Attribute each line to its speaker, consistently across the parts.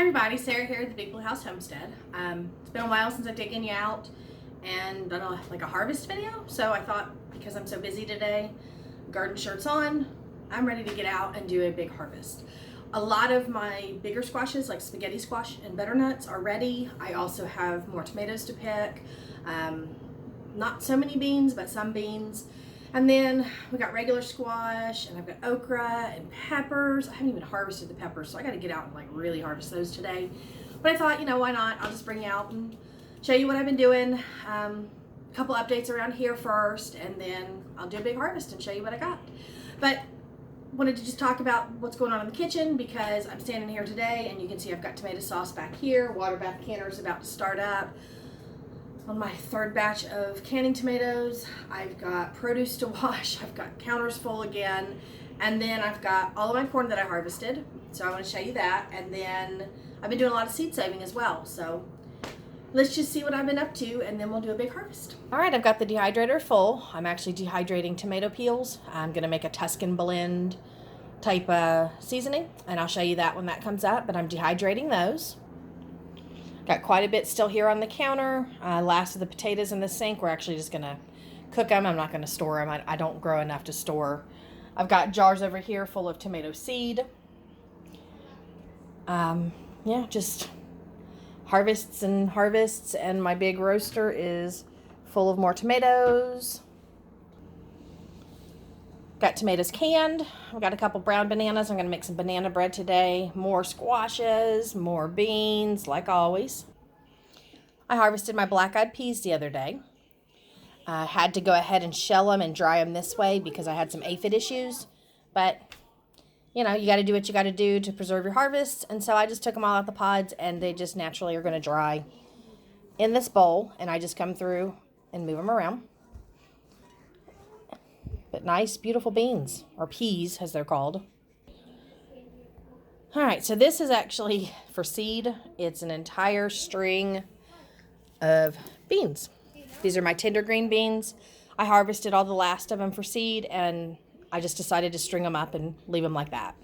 Speaker 1: Hi everybody, Sarah here at the Big Blue House Homestead. It's been a while since I've taken you out and done a harvest video, so I thought because I'm so busy today, garden shirts on, I'm ready to get out and do a big harvest. A lot of my bigger squashes like spaghetti squash and butternuts are ready. I also have more tomatoes to pick, not so many beans, but some beans. And then we got regular squash, and I've got okra and peppers. I haven't even harvested the peppers, so I got to get out and really harvest those today. But I thought, why not? I'll just bring you out and show you what I've been doing. A couple updates around here first, and then I'll do a big harvest and show you what I got. But wanted to just talk about what's going on in the kitchen because I'm standing here today, and you can see I've got tomato sauce back here. Water bath canner is about to start up. On my third batch of canning tomatoes, I've got produce to wash, I've got counters full again, and then I've got all of my corn that I harvested, so I want to show you that. And then I've been doing a lot of seed saving as well, so let's just see what I've been up to, and then we'll do a big harvest. All right, I've got the dehydrator full. I'm actually dehydrating tomato peels. I'm going to make a Tuscan blend type seasoning, and I'll show you that when that comes up, but I'm dehydrating those. Got quite a bit still here on the counter. Last of the potatoes in the sink. We're actually just going to cook them. I'm not going to store them. I don't grow enough to store. I've got jars over here full of tomato seed. Yeah, just harvests and harvests. And my big roaster is full of more tomatoes. Got tomatoes canned. I've got a couple brown bananas. I'm going to make some banana bread today. More squashes, more beans, like always. I harvested my black-eyed peas the other day. I had to go ahead and shell them and dry them this way because I had some aphid issues. But, you got to do what you got to do to preserve your harvest. And so I just took them all out the pods, and they just naturally are going to dry in this bowl. And I just come through and move them around. But nice, beautiful beans, or peas as they're called. All right, so this is actually for seed. It's an entire string of beans. These are my tender green beans. I harvested all the last of them for seed, and I just decided to string them up and leave them like that.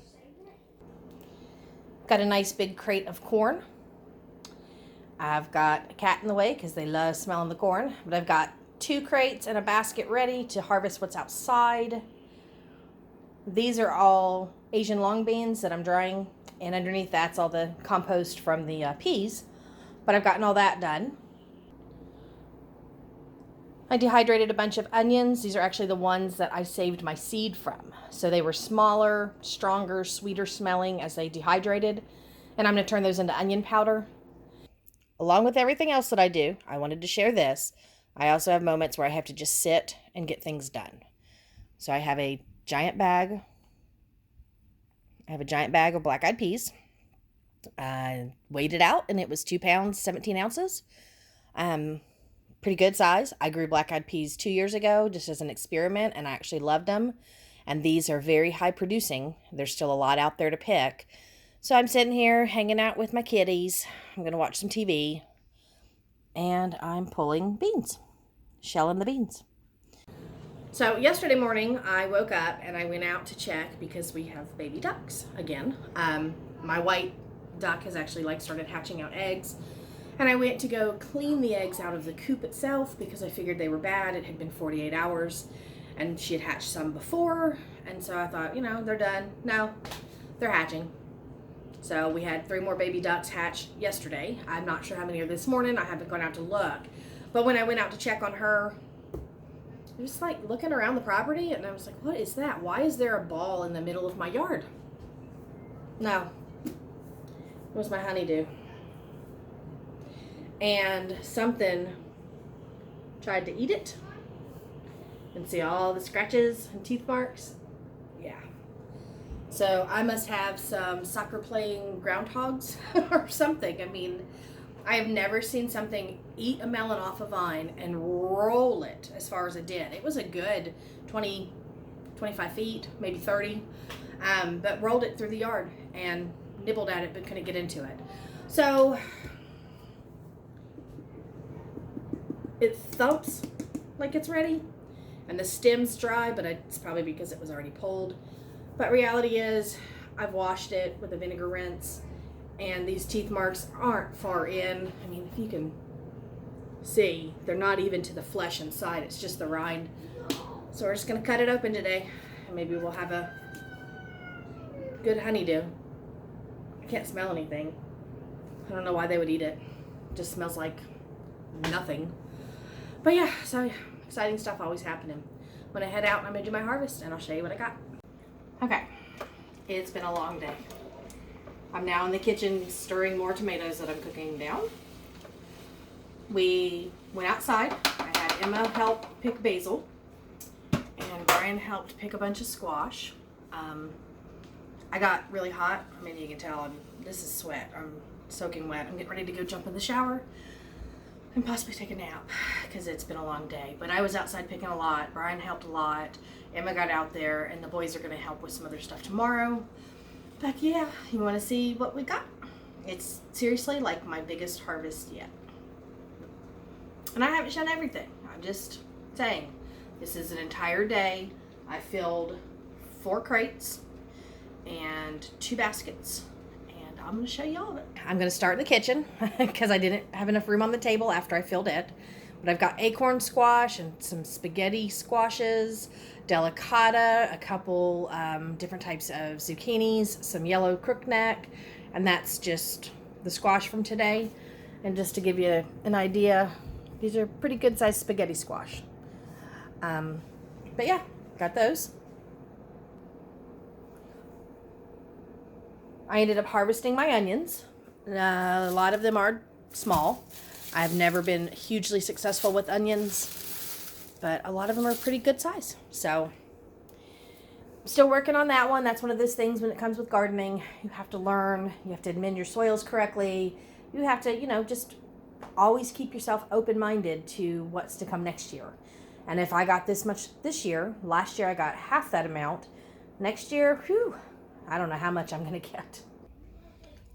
Speaker 1: Got a nice big crate of corn. I've got a cat in the way because they love smelling the corn, but I've got 2 crates and a basket ready to harvest what's outside. These are all Asian long beans that I'm drying, and underneath that's all the compost from the peas, but I've gotten all that done. I dehydrated a bunch of onions. These are actually the ones that I saved my seed from. So they were smaller, stronger, sweeter smelling as they dehydrated, and I'm going to turn those into onion powder. Along with everything else that I do, I wanted to share this. I also have moments where I have to just sit and get things done. So I have a giant bag. Of black-eyed peas. I weighed it out, and it was 2 pounds, 17 ounces. Pretty good size. I grew black-eyed peas 2 years ago just as an experiment, and I actually loved them. And these are very high producing. There's still a lot out there to pick. So I'm sitting here hanging out with my kitties. I'm going to watch some TV. And I'm pulling beans. Shelling the beans. So yesterday morning I woke up and I went out to check because we have baby ducks again. My white duck has actually started hatching out eggs, and I went to go clean the eggs out of the coop itself because I figured they were bad. It had been 48 hours and she had hatched some before, and so I thought, they're done. No, they're hatching. So we had 3 more baby ducks hatch yesterday. I'm not sure how many are this morning. I haven't gone out to look. But when I went out to check on her, I was looking around the property, and I was like, what is that? Why is there a ball in the middle of my yard? No. It was my honeydew. And something tried to eat it. And see all the scratches and teeth marks? Yeah. So I must have some soccer playing groundhogs or something. I have never seen something eat a melon off a vine and roll it as far as it did. It was a good 20, 25 feet, maybe 30, but rolled it through the yard and nibbled at it but couldn't get into it. So it thumps like it's ready, and the stem's dry, but it's probably because it was already pulled. But reality is, I've washed it with a vinegar rinse, And these teeth marks aren't far in. I mean, if you can see, they're not even to the flesh inside. It's just the rind. So we're just gonna cut it open today. And maybe we'll have a good honeydew. I can't smell anything. I don't know why they would eat it. It just smells like nothing. But yeah, so exciting stuff always happening. I'm gonna head out and I'm gonna do my harvest and I'll show you what I got. Okay, it's been a long day. I'm now in the kitchen stirring more tomatoes that I'm cooking down. We went outside. I had Emma help pick basil and Brian helped pick a bunch of squash. I got really hot. I mean, you can tell this is sweat. I'm soaking wet. I'm getting ready to go jump in the shower and possibly take a nap because it's been a long day. But I was outside picking a lot. Brian helped a lot. Emma got out there and the boys are going to help with some other stuff tomorrow. But yeah, you want to see what we got? It's seriously like my biggest harvest yet. And I haven't shown everything. I'm just saying, this is an entire day. I filled 4 crates and 2 baskets. And I'm going to show you all of it. I'm going to start in the kitchen because I didn't have enough room on the table after I filled it. But I've got acorn squash and some spaghetti squashes, delicata, a couple different types of zucchinis, some yellow crookneck, and that's just the squash from today. And just to give you an idea, these are pretty good sized spaghetti squash. But yeah, got those. I ended up harvesting my onions. A lot of them are small. I've never been hugely successful with onions, but a lot of them are pretty good size. So I'm still working on that one. That's one of those things when it comes with gardening. You have to learn. You have to amend your soils correctly. You have to, just always keep yourself open-minded to what's to come next year. And if I got this much this year, last year I got half that amount. Next year, whew, I don't know how much I'm going to get.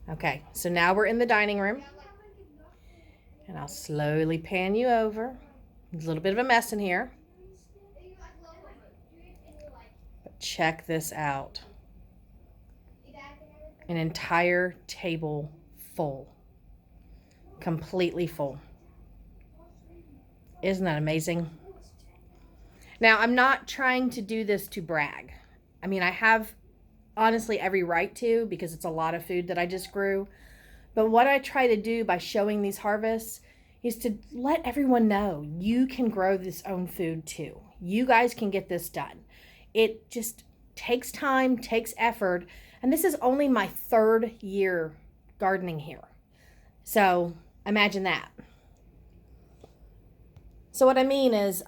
Speaker 1: Okay, so now we're in the dining room. And I'll slowly pan you over. There's a little bit of a mess in here. But check this out. An entire table full. Completely full. Isn't that amazing? Now, I'm not trying to do this to brag. I mean, I have honestly every right to because it's a lot of food that I just grew. But what I try to do by showing these harvests is to let everyone know you can grow this own food too. You guys can get this done. It just takes time, takes effort. And this is only my 3rd year gardening here. So imagine that. So what I mean is,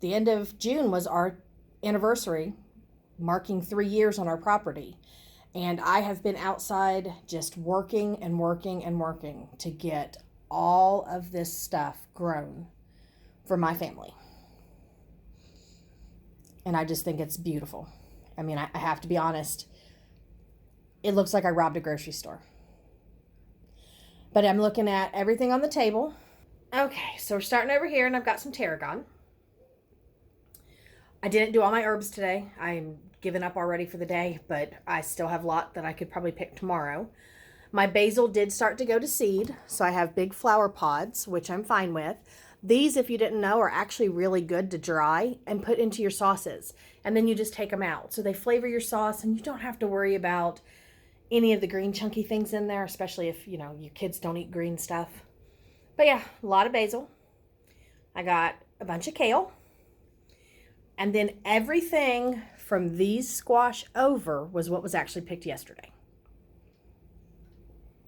Speaker 1: the end of June was our anniversary, marking 3 years on our property. And I have been outside just working and working and working to get all of this stuff grown for my family. And I just think it's beautiful. I mean, I have to be honest. It looks like I robbed a grocery store. But I'm looking at everything on the table. Okay, so we're starting over here and I've got some tarragon. I didn't do all my herbs today. I'm giving up already for the day, but I still have a lot that I could probably pick tomorrow. My basil did start to go to seed, so I have big flower pods, which I'm fine with. These, if you didn't know, are actually really good to dry and put into your sauces. And then you just take them out. So they flavor your sauce and you don't have to worry about any of the green chunky things in there, especially if, your kids don't eat green stuff. But yeah, a lot of basil. I got a bunch of kale. And then everything from these squash over was what was actually picked yesterday.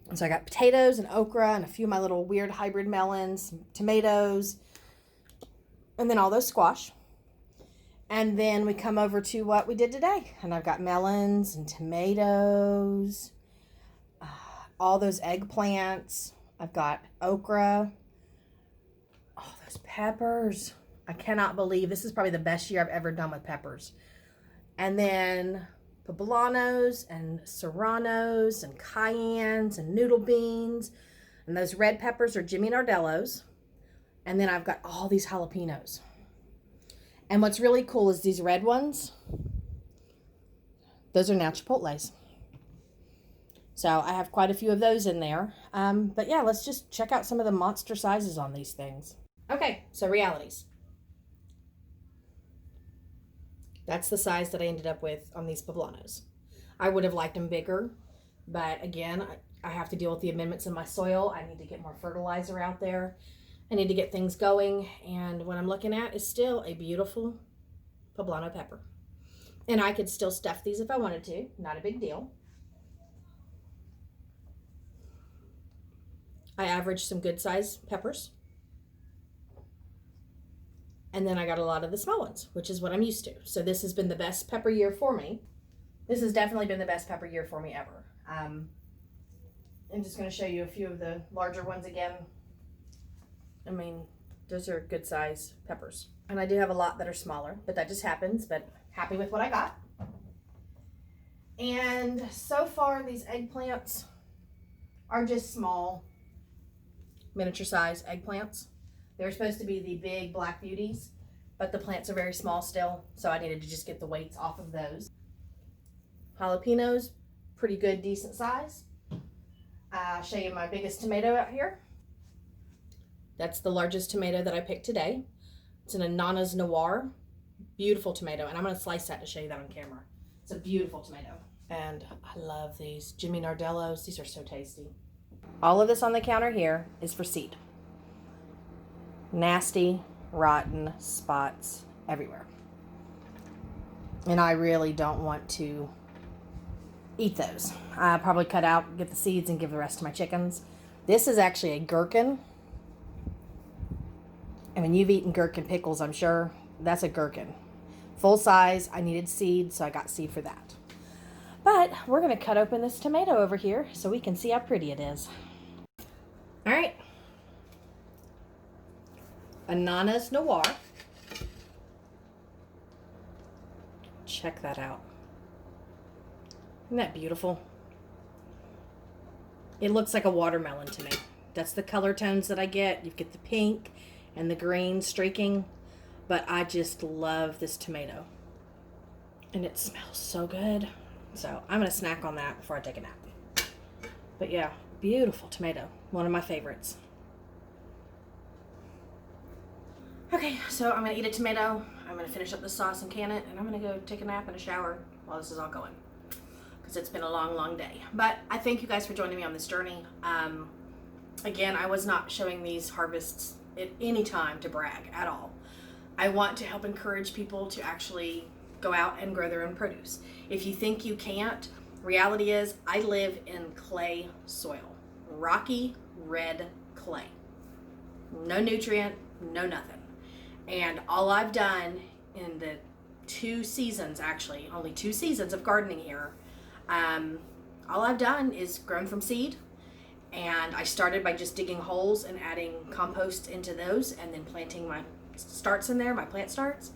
Speaker 1: And so I got potatoes and okra and a few of my little weird hybrid melons, some tomatoes, and then all those squash. And then we come over to what we did today. And I've got melons and tomatoes, all those eggplants. I've got okra, all those peppers. I cannot believe this is probably the best year I've ever done with peppers. And then poblanos and serranos and cayennes and noodle beans. And those red peppers are Jimmy Nardello's. And then I've got all these jalapenos. And what's really cool is these red ones. Those are now chipotles. So I have quite a few of those in there. But yeah, let's just check out some of the monster sizes on these things. Okay, so realities. That's the size that I ended up with on these poblanos. I would have liked them bigger, but again, I have to deal with the amendments in my soil. I need to get more fertilizer out there. I need to get things going, and what I'm looking at is still a beautiful poblano pepper. And I could still stuff these if I wanted to, not a big deal. I averaged some good sized peppers. And then I got a lot of the small ones, which is what I'm used to. So this has been the best pepper year for me. This has definitely been the best pepper year for me ever. I'm just going to show you a few of the larger ones again. I mean, those are good size peppers. And I do have a lot that are smaller, but that just happens. But happy with what I got. And so far, these eggplants are just small, miniature size eggplants. They're supposed to be the big black beauties, but the plants are very small still, so I needed to just get the weights off of those. Jalapenos, pretty good, decent size. I'll show you my biggest tomato out here. That's the largest tomato that I picked today. It's an Anana's Noir. Beautiful tomato, and I'm going to slice that to show you that on camera. It's a beautiful tomato. And I love these Jimmy Nardellos. These are so tasty. All of this on the counter here is for seed. Nasty, rotten spots everywhere. And I really don't want to eat those. I probably cut out, get the seeds, and give the rest to my chickens. This is actually a gherkin. I mean, you've eaten gherkin pickles, I'm sure. That's a gherkin. Full size. I needed seed, so I got seed for that. But we're going to cut open this tomato over here so we can see how pretty it is. All right. Anana's Noir. Check that out. Isn't that beautiful? It looks like a watermelon to me. That's the color tones that I get. You get the pink and the green streaking, but I just love this tomato. And it smells so good. So I'm going to snack on that before I take a nap. But yeah, beautiful tomato. One of my favorites. Okay, so I'm going to eat a tomato. I'm going to finish up the sauce and can it. And I'm going to go take a nap and a shower while this is all going. Because it's been a long, long day. But I thank you guys for joining me on this journey. Again, I was not showing these harvests at any time to brag at all. I want to help encourage people to actually go out and grow their own produce. If you think you can't, reality is I live in clay soil. Rocky, red clay. No nutrient, no nothing. And all I've done in the 2 seasons, actually, only 2 seasons of gardening here, all I've done is grown from seed. And I started by just digging holes and adding compost into those and then planting my starts in there, my plant starts.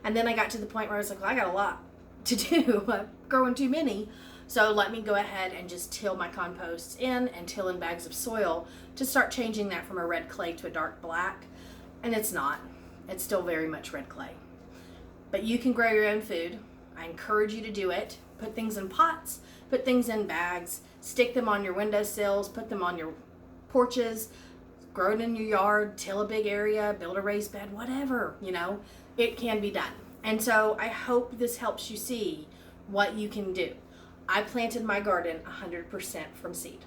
Speaker 1: And then I got to the point where I was like, well, I got a lot to do. I'm growing too many. So let me go ahead and just till my composts in and till in bags of soil to start changing that from a red clay to a dark black. And it's not. It's still very much red clay. But you can grow your own food. I encourage you to do it. Put things in pots, put things in bags, stick them on your windowsills, put them on your porches, grow it in your yard, till a big area, build a raised bed, whatever, you know, it can be done. And so I hope this helps you see what you can do. I planted my garden 100% from seed.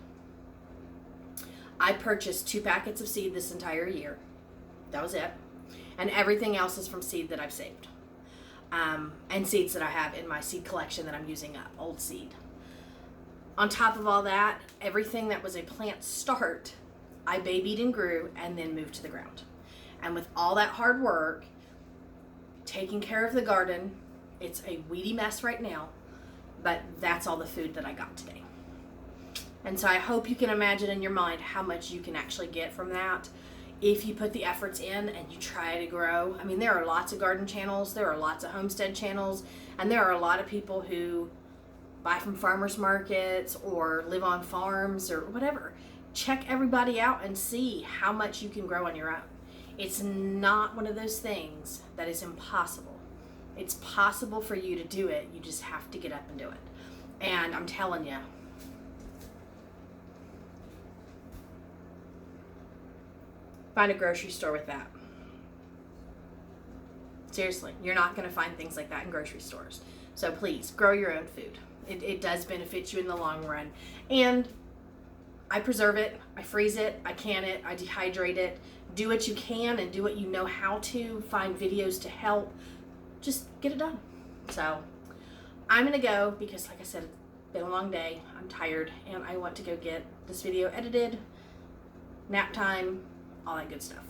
Speaker 1: I purchased 2 packets of seed this entire year. That was it. And everything else is from seed that I've saved. And seeds that I have in my seed collection that I'm using up, old seed. On top of all that, everything that was a plant start, I babied and grew and then moved to the ground. And with all that hard work, taking care of the garden, it's a weedy mess right now, but that's all the food that I got today. And so I hope you can imagine in your mind how much you can actually get from that if you put the efforts in and you try to grow. I mean, there are lots of garden channels, there are lots of homestead channels, and there are a lot of people who buy from farmers markets or live on farms or whatever. Check everybody out and see how much you can grow on your own. It's not one of those things that is impossible. It's possible for you to do it. You just have to get up and do it. And I'm telling you, find a grocery store with that. Seriously, you're not going to find things like that in grocery stores. So please, grow your own food. It does benefit you in the long run. And I preserve it, I freeze it, I can it, I dehydrate it. Do what you can and do what you know how to. Find videos to help. Just get it done. So I'm going to go because, like I said, it's been a long day. I'm tired and I want to go get this video edited, nap time, all that good stuff.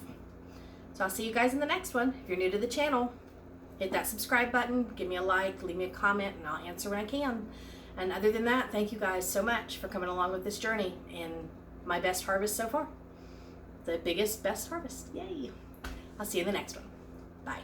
Speaker 1: So I'll see you guys in the next one. If you're new to the channel, hit that subscribe button, give me a like, leave me a comment, and I'll answer when I can. And other than that, thank you guys so much for coming along with this journey and my best harvest so far. The biggest, best harvest. Yay. I'll see you in the next one. Bye.